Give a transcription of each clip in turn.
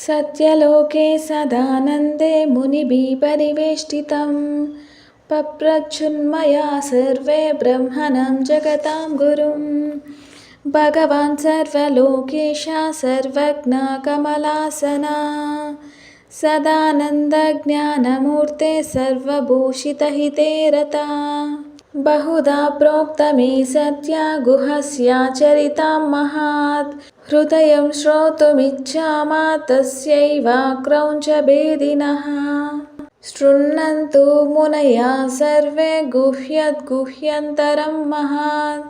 सत्यलोके सदानन्दे मुनिभिः परिवेष्टितं पप्रच्छुन्मया सर्वे ब्रह्मणं जगतां गुरुं। भगवान् सर्वलोकेशः सर्वज्ञः कमलासना सदानन्दज्ञानमूर्ते सर्वभूषितहिते रता। बहुधा प्रोक्तमे सत्या गुहस्याचरितं महात् हृदयं श्रोतुमिच्छामः तस्यैव क्रौञ्चभेदिनः। शृण्वन्तु मुनयः सर्वे गुह्यन्तरं महात्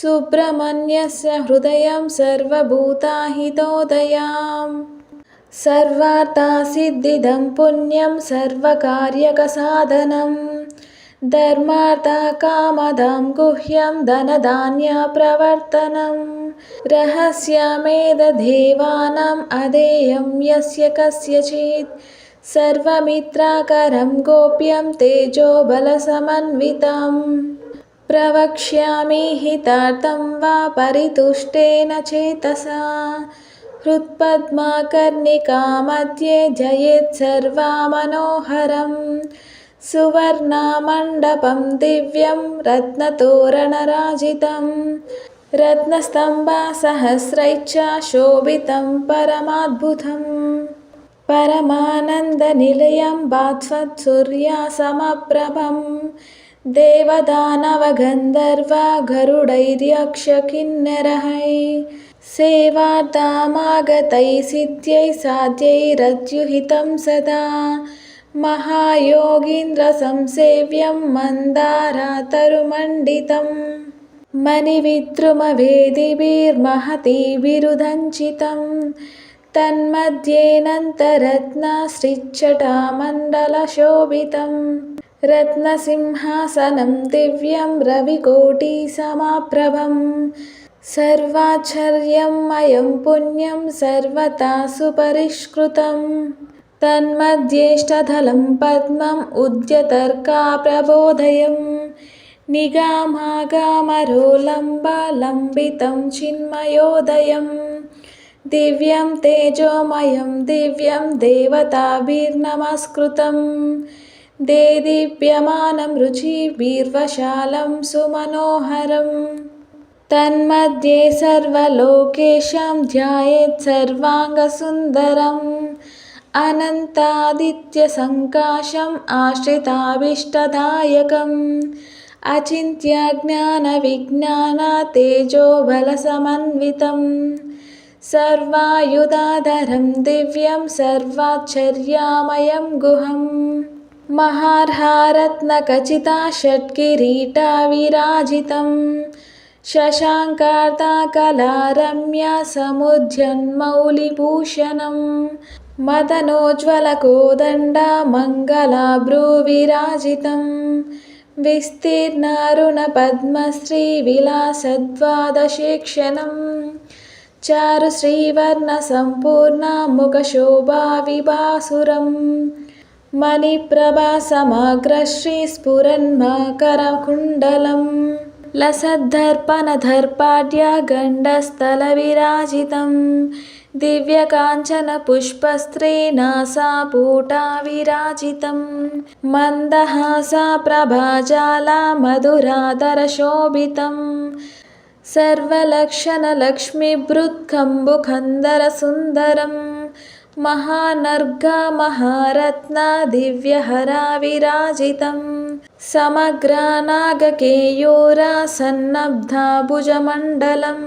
सुब्रह्मण्यस्य हृदयं सर्वभूताहितोदयम्। सर्वार्थसिद्धिदं पुण्यं सर्वकार्यकसाधनं धर्मार्थकामदं गुह्यं धनधान्यप्रवर्तनं रहस्यमेतद्देवानाम् अधेयं यस्य कस्यचित् सर्वमित्राकरं गोप्यं तेजोबलसमन्वितं। प्रवक्ष्यामि हितार्थं वा परितुष्टेन चेतसा हृत्पद्मकर्णिकामध्ये जयेत् सर्वमनोहरं सुवर्णमण्डपं दिव्यं रत्नतोरणराजितं रत्नस्तम्भसहस्रैश्च शोभितं परमाद्भुतं परमानन्दनिलयं भास्वत्सूर्यसमप्रभं देवदानवगन्धर्व गरुडैर्यक्षकिन्नरैः सेवार्थमागतैः सिद्ध्यै साध्यैरत्युहितं सदा महायोगीन्द्रसंसेव्यं मन्दारतरुमण्डितं मणिविद्रुमवेदिभिर्महतीभिरुदञ्चितं तन्मध्येऽनन्तरत्नश्रीच्छटामण्डलशोभितं रत्नसिंहासनं दिव्यं रविकोटिसमप्रभं सर्वाश्चर्यमयं पुण्यं सर्वथा सुपरिष्कृतं तन्मध्येष्टदलं पद्मम् उद्यतर्काप्रबोधयं निगमागमरोलम्बलम्बितं चिन्मयोदयं दिव्यं तेजोमयं दिव्यं देवताभिर्नमस्कृतं देदीप्यमानं रुचिभिर्वशालं सुमनोहरं तन्मध्ये सर्वलोकेशं ध्यायेत् सर्वाङ्गसुन्दरम् अनन्तादित्यसङ्काशम् आश्रिताभीष्टदायकम् अचिन्त्यज्ञानविज्ञानतेजोबलसमन्वितं सर्वायुधाधरं दिव्यं सर्वाश्चर्यमयं गुहं महार्हारत्नखचिता षट्किरीटविराजितं शशाङ्कार्धकलारम्यसमुज्जन्मौलिभूषणं मदनोज्ज्वलकोदण्डमङ्गलाभ्रुविराजितं विस्तीर्णारुणपद्मश्रीविलासद्वादशेक्षणं चारुश्रीवर्णसम्पूर्णमुखशोभाविभासुरं मणिप्रभासमग्रश्रीस्फुरन्मकरकुण्डलं लसद्धर्पणदर्पाढ्यगण्डस्थलविराजितं दिव्यकाञ्चनपुष्पस्त्रीनासापूटाविराजितं मन्दहासप्रभाजालमधुराधरशोभितं सर्वलक्षणलक्ष्मीभृत्कम्बुकन्धरसुन्दरं महानर्घमहारत्नदिव्यहरविराजितं समग्रनागकेयूरसन्नब्धभुजमण्डलं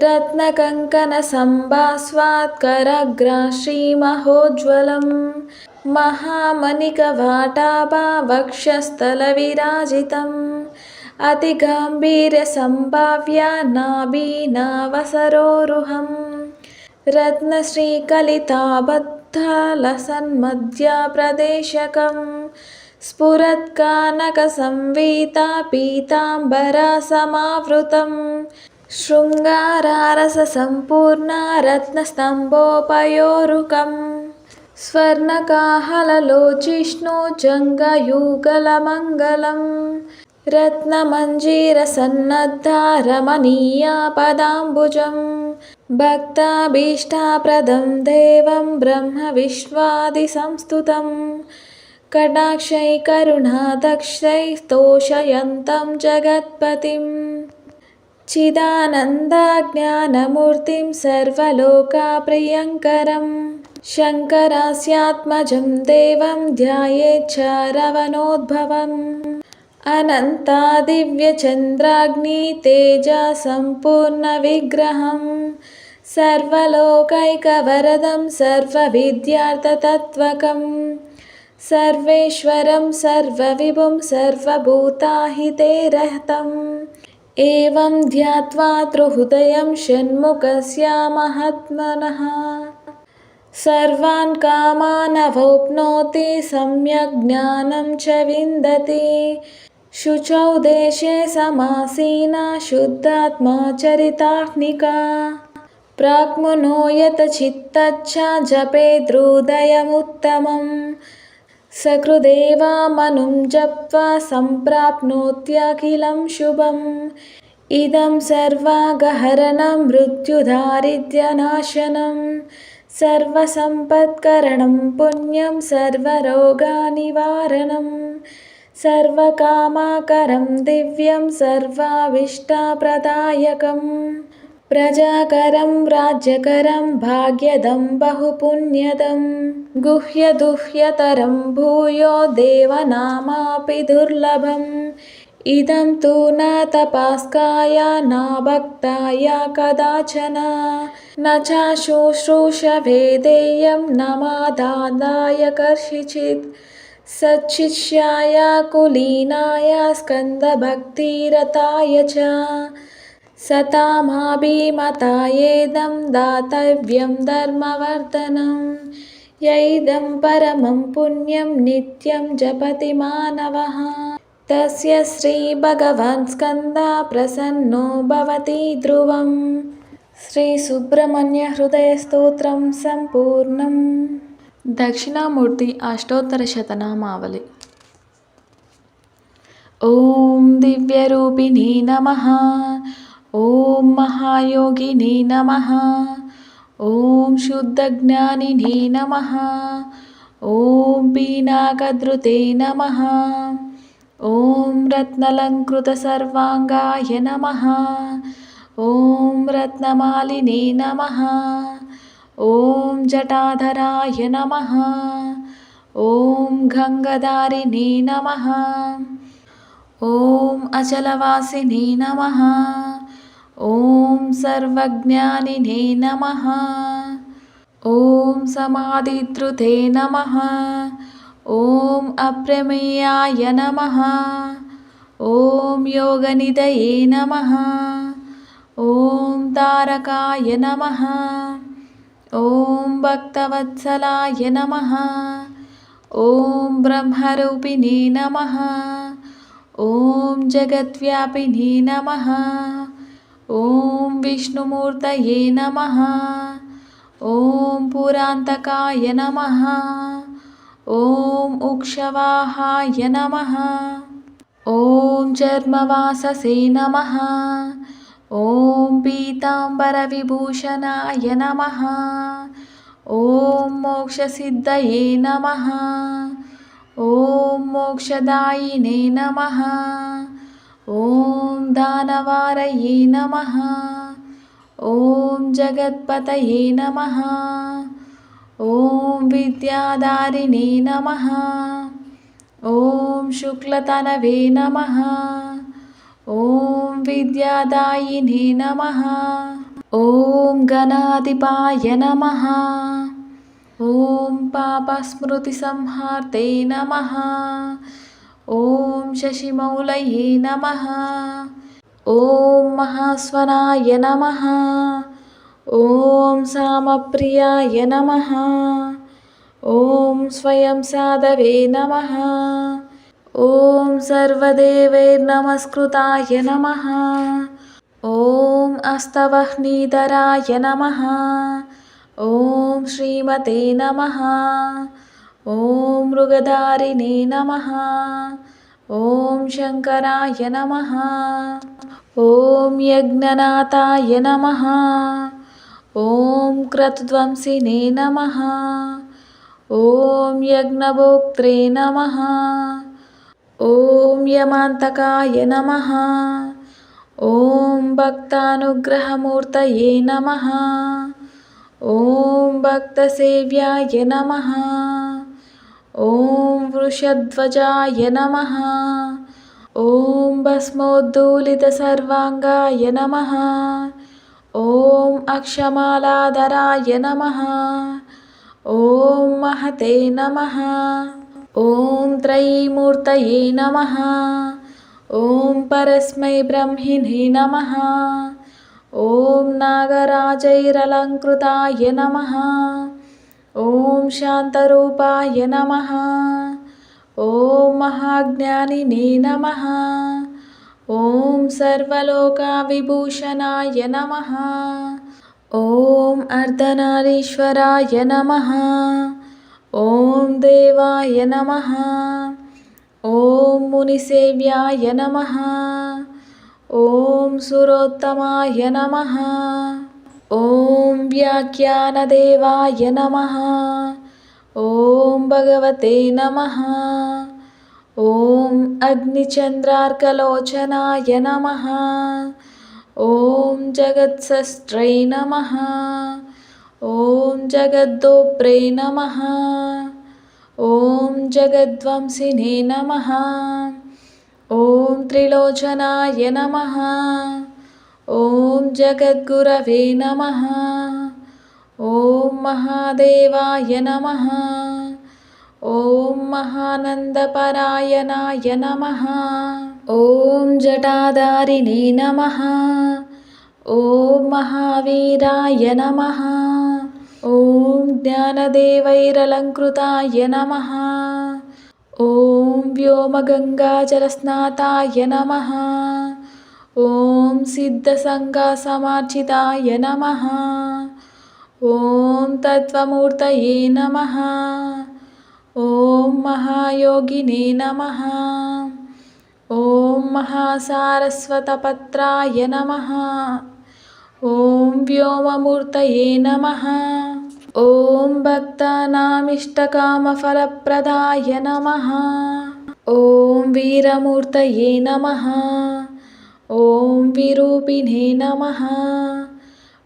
रत्नकङ्कणसम्भास्वात्करग्राश्रीमहोज्ज्वलं महामणिकवाटाभवक्षस्थलविराजितम् अतिगाम्भीर्यसम्भाव्य नाभिनवसरोरुहं रत्नश्रीकलिताबद्धलसन्मध्यप्रदेशकं स्फुरत्कानकसंवीतापीताम्बरसमावृतं शृङ्गारारससम्पूर्णरत्नस्तम्भोपयोरुकं स्वर्णकाहललोचिष्णुजङ्घयूगलमङ्गलं रत्नमञ्जीरसन्नद्धारमणीयपदाम्बुजं भक्ताभीष्टप्रदं देवं ब्रह्मविश्वादिसंस्तुतं कटाक्षैकरुणादक्षैः तोषयन्तं जगत्पतिं चिदानन्दज्ञानमूर्तिं सर्वलोकप्रियङ्करं शङ्करस्यात्मजं देवं ध्यायेच्च रवणोद्भवम् अनन्तादिव्यचन्द्राग्नितेजसम्पूर्णविग्रहं सर्वलोकैकवरदं सर्वविद्यार्थतत्त्वकं सर्वेश्वरं सर्वविभुं सर्वभूताहिते रहतम् एवं ध्यात्वा त्रिहृदयं षण्मुखस्य महात्मनः सर्वान् कामान् अवाप्नोति सम्यक् ज्ञानं च विन्दति शुचौ देशे समासीना शुद्धात्मा चरिताह्निका प्राक्मुनो यतचित्तच्च जपेद्हृदयमुत्तमम् सकृदेवामनुं जप्त्वा सम्प्राप्नोत्यखिलं शुभम् इदं सर्वागहरणं मृत्युदारिद्र्यनाशनं सर्वसम्पत्करणं पुण्यं सर्वरोगनिवारणं सर्वकामाकरं दिव्यं सर्वाभीष्टप्रदायकं प्रजाकरं राज्यकरं भाग्यदं बहुपुण्यदं गुह्यदुह्यतरं भूयो देवनामापि दुर्लभम् इदं तु न तपस्काय न भक्ताय कदाचन न च शुश्रूषवे देयं न मादादाय कर्षिचित् सच्शिष्याय कुलीनाय स्कन्दभक्तिरताय च सतामाभिमतायेदं दातव्यं धर्मवर्धनं यैदं परमं पुण्यं नित्यं जपति मानवः तस्य श्रीभगवान् स्कन्दः प्रसन्नो भवति ध्रुवम् श्रीसुब्रह्मण्यहृदयस्तोत्रं सम्पूर्णम् दक्षिणामूर्ति अष्टोत्तरशतनामावली ॐ दिव्यरूपिणी नमः ॐ महायोगिनी नमः ॐ शुद्धज्ञानिनी नमः ॐ पीनाकधृते नमः ॐ रत्नालङ्कृतसर्वाङ्गाय नमः ॐ रत्नमालिने नमः ॐ जटाधराय नमः ॐ गङ्गाधारिणे नमः ॐ अचलवासिने नमः ॐ सर्वज्ञानिने नमः ॐ समाधिधृते नमः ॐ अप्रमेयाय नमः ॐ योगनिधये नमः ॐ तारकाय नमः ॐ भक्तवत्सलाय नमः ॐ ब्रह्मरूपिणे नमः ॐ जगद्व्यापिने नमः ॐ विष्णुमूर्तये नमः ॐ पुरान्तकाय नमः ॐ उक्षवाहाय नमः ॐ चर्मवाससे नमः ॐ पीताम्बरविभूषणाय नमः ॐ मोक्षसिद्धये नमः ॐ मोक्षदायिने नमः ॐ दानवारये नमः ॐ जगत्पतये नमः ॐ विद्याधारिणे नमः ॐ शुक्लतनवे नमः ॐ विद्यादायिने नमः ॐ गणाधिपाय नमः ॐ पापस्मृतिसंहार्ते नमः ॐ शशिमौलये नमः ॐ महास्वनाय नमः ॐ सामप्रियाय नमः ॐ स्वयं साधवे नमः ॐ सर्वदेवैर्नमस्कृताय नमः ॐ अस्तवह्निधराय नमः ॐ श्रीमते नमः ॐ मृगधारिणे नमः ॐ शङ्कराय नमः ॐ यज्ञनाथाय नमः ॐ क्रतुध्वंसिने नमः। ॐ यज्ञभोक्त्रे नमः। ॐ यमान्तकाय नमः। ॐ भक्तानुग्रहमूर्तये नमः। ॐ भक्तसेव्याय नमः। ॐ वृषध्वजाय नमः। ॐ भस्मोद्धूलितसर्वाङ्गाय नमः। ॐ अक्षमालाधराय नमः। ॐ महते नमः। ॐ त्रयीमूर्तये नमः। ॐ परस्मै ब्रह्मिणे नमः। ॐ नागराजैरलङ्कृताय नमः। ॐ शान्तरूपाय नमः। ॐ महाज्ञानिने नमः। ॐ सर्वलोकविभूषणाय नमः। ॐ अर्धनारीश्वराय नमः। ॐ देवाय नमः। ॐ मुनिसेव्याय नमः। ॐ सुरोत्तमाय नमः। ॐ व्याख्यानदेवाय नमः। ॐ भगवते नमः। ॐ अग्निचन्द्रार्कलोचनाय नमः। ॐ जगत्सृष्ट्रै नमः। ॐ जगद्दोप्रे नमः। ॐ जगद्वंसिने नमः। ॐ त्रिलोचनाय नमः। ॐ जगद्गुरवे नमः। ॐ महादेवाय नमः। ॐ महानन्दपरायणाय नमः। ॐ जटाधारिणे नमः। ॐ महावीराय नमः। ॐ ज्ञानदेवैरलङ्कृताय नमः। ॐ व्योमगङ्गाजलस्नाताय नमः। ॐ सिद्धसङ्घसमार्चिताय नमः। ॐ तत्त्वमूर्तये नमः। ॐ महायोगिने नमः। ॐ महासारस्वतपत्राय नमः। ॐ व्योममूर्तये नमः। ॐ भक्तानामिष्टकामफलप्रदाय नमः। ॐ वीरमूर्तये नमः। ॐ विरूपिणे नमः।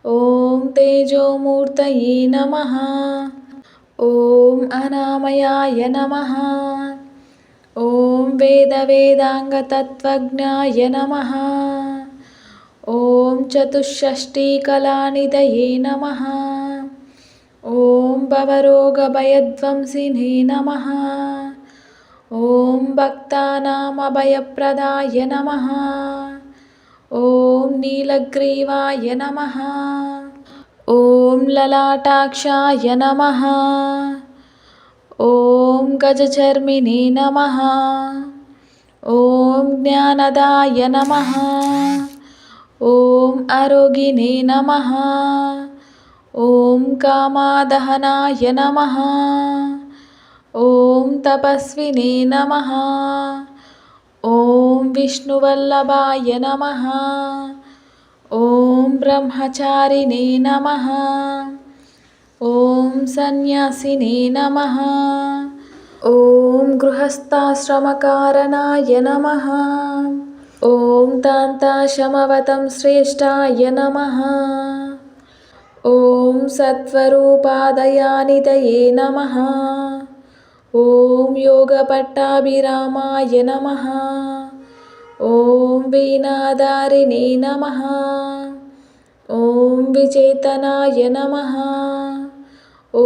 ॐ तेजोमूर्तये नमः। ॐ अनामयाय नमः। ॐ वेदवेदाङ्गतत्त्वज्ञाय नमः। ॐ चतुष्षष्टिकलानिधये नमः। ॐ भवरोगभयध्वंसिने नमः। ॐ भक्तानामभयप्रदाय नमः। ॐ नीलग्रीवाय नमः। ॐ ललाटाक्षाय नमः। ॐ गजचर्मिणे नमः। ॐ ज्ञानदाय नमः। ॐ अरोगिणे नमः। ॐ कामादहनाय नमः। ॐ तपस्विने नमः। ॐ विष्णुवल्लभाय नमः। ॐ ब्रह्मचारिणे नमः। ॐ सन्न्यासिने नमः। ॐ गृहस्थाश्रमकारणाय नमः। ॐ तान्ताशमवतं श्रेष्ठाय नमः। ॐ सत्त्वरूपादयानिधये नमः। ॐ योगपट्टाभिरामाय नमः। ॐ वीणाधारिणे नमः। ॐ विचेतनाय नमः। ॐ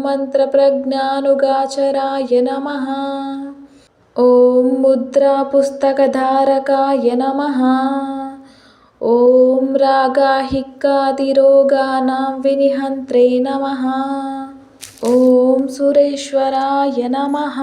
मन्त्रप्रज्ञानुगाचराय नमः। ॐ मुद्रापुस्तकधारकाय नमः। ॐ रागाहिक्कादिरोगाणां विनिहन्त्रे नमः। ॐ सुरेश्वराय नमः।